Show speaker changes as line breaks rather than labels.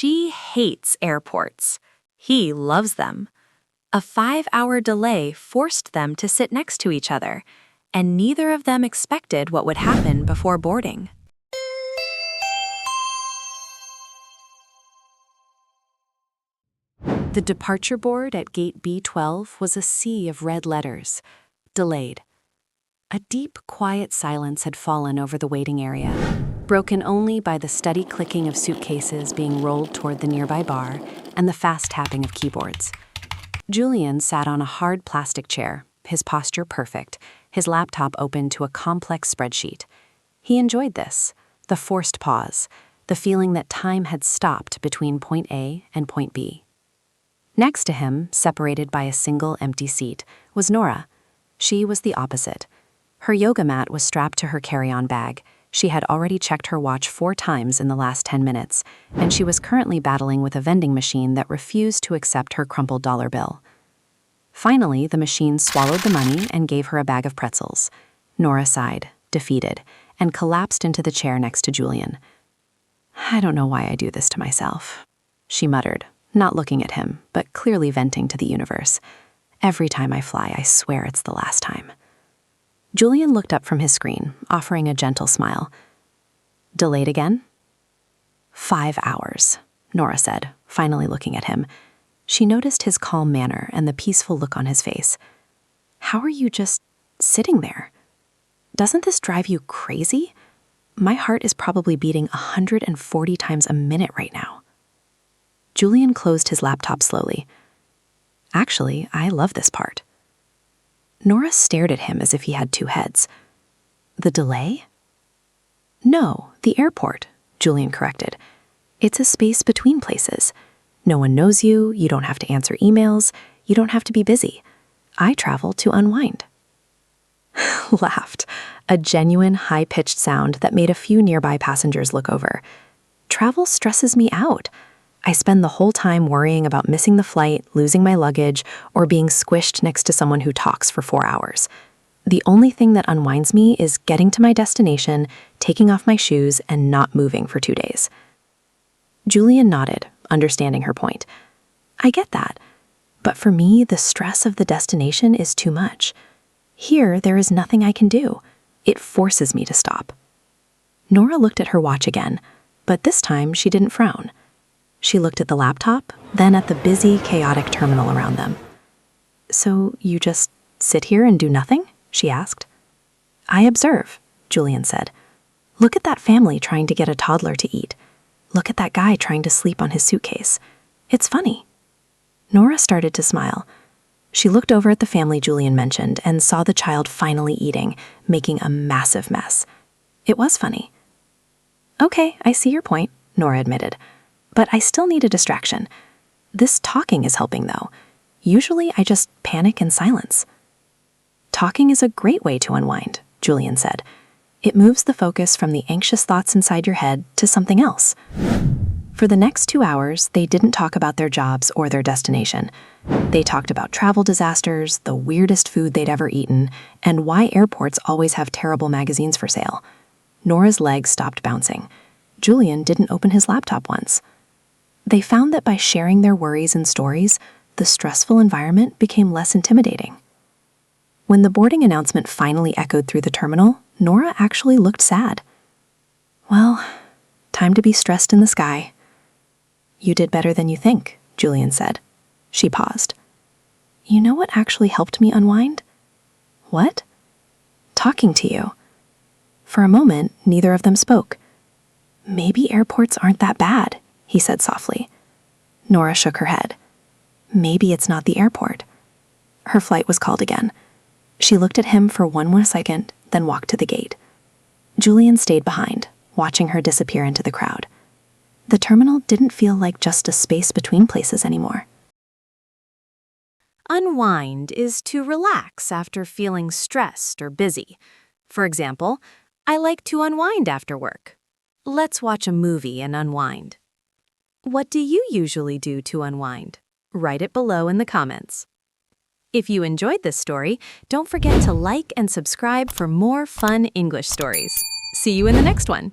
She hates airports. He loves them. A 5-hour delay forced them to sit next to each other, and neither of them expected what would happen before boarding. The departure board at gate B12 was a sea of red letters. Delayed. A deep, quiet silence had fallen over the waiting area, broken only by the steady clicking of suitcases being rolled toward the nearby bar and the fast tapping of keyboards. Julian sat on a hard plastic chair, his posture perfect, his laptop open to a complex spreadsheet. He enjoyed this, the forced pause, the feeling that time had stopped between point A and point B. Next to him, separated by a single empty seat, was Nora. She was the opposite. Her yoga mat was strapped to her carry-on bag. She had already checked her watch 4 times in the last 10 minutes, and she was currently battling with a vending machine that refused to accept her crumpled dollar bill. Finally, the machine swallowed the money and gave her a bag of pretzels. Nora sighed, defeated, and collapsed into the chair next to Julian. "I don't know why I do this to myself," she muttered, not looking at him, but clearly venting to the universe. "Every time I fly, I swear it's the last time." Julian looked up from his screen, offering a gentle smile. "Delayed again?" 5 hours, Nora said, finally looking at him. She noticed his calm manner and the peaceful look on his face. "How are you just sitting there? Doesn't this drive you crazy? My heart is probably beating 140 times a minute right now." Julian closed his laptop slowly. "Actually, I love this part." Nora stared at him as if he had 2 heads. "The delay?" "No, the airport," Julian corrected. "It's a space between places. No one knows you, you don't have to answer emails, you don't have to be busy. I travel to unwind." Laughed, a genuine high-pitched sound that made a few nearby passengers look over. "Travel stresses me out. I spend the whole time worrying about missing the flight, losing my luggage, or being squished next to someone who talks for 4 hours. The only thing that unwinds me is getting to my destination, taking off my shoes, and not moving for 2 days." Julian nodded, understanding her point. "I get that. But for me, the stress of the destination is too much. Here, there is nothing I can do. It forces me to stop." Nora looked at her watch again, but this time she didn't frown. She looked at the laptop, then at the busy, chaotic terminal around them. "So you just sit here and do nothing?" she asked. "I observe," Julian said. "Look at that family trying to get a toddler to eat. Look at that guy trying to sleep on his suitcase. It's funny." Nora started to smile. She looked over at the family Julian mentioned and saw the child finally eating, making a massive mess. It was funny. "Okay, I see your point," Nora admitted. "But I still need a distraction. This talking is helping, though. Usually I just panic in silence." "Talking is a great way to unwind," Julian said. "It moves the focus from the anxious thoughts inside your head to something else." For the next 2 hours, they didn't talk about their jobs or their destination. They talked about travel disasters, the weirdest food they'd ever eaten, and why airports always have terrible magazines for sale. Nora's legs stopped bouncing. Julian didn't open his laptop once. They found that by sharing their worries and stories, the stressful environment became less intimidating. When the boarding announcement finally echoed through the terminal, Nora actually looked sad. "Well, time to be stressed in the sky." "You did better than you think," Julian said. She paused. "You know what actually helped me unwind?" "What?" "Talking to you." For a moment, neither of them spoke. "Maybe airports aren't that bad," he said softly. Nora shook her head. "Maybe it's not the airport." Her flight was called again. She looked at him for one more second, then walked to the gate. Julian stayed behind, watching her disappear into the crowd. The terminal didn't feel like just a space between places anymore.
Unwind is to relax after feeling stressed or busy. For example, I like to unwind after work. Let's watch a movie and unwind. What do you usually do to unwind? Write it below in the comments. If you enjoyed this story, don't forget to like and subscribe for more fun English stories. See you in the next one.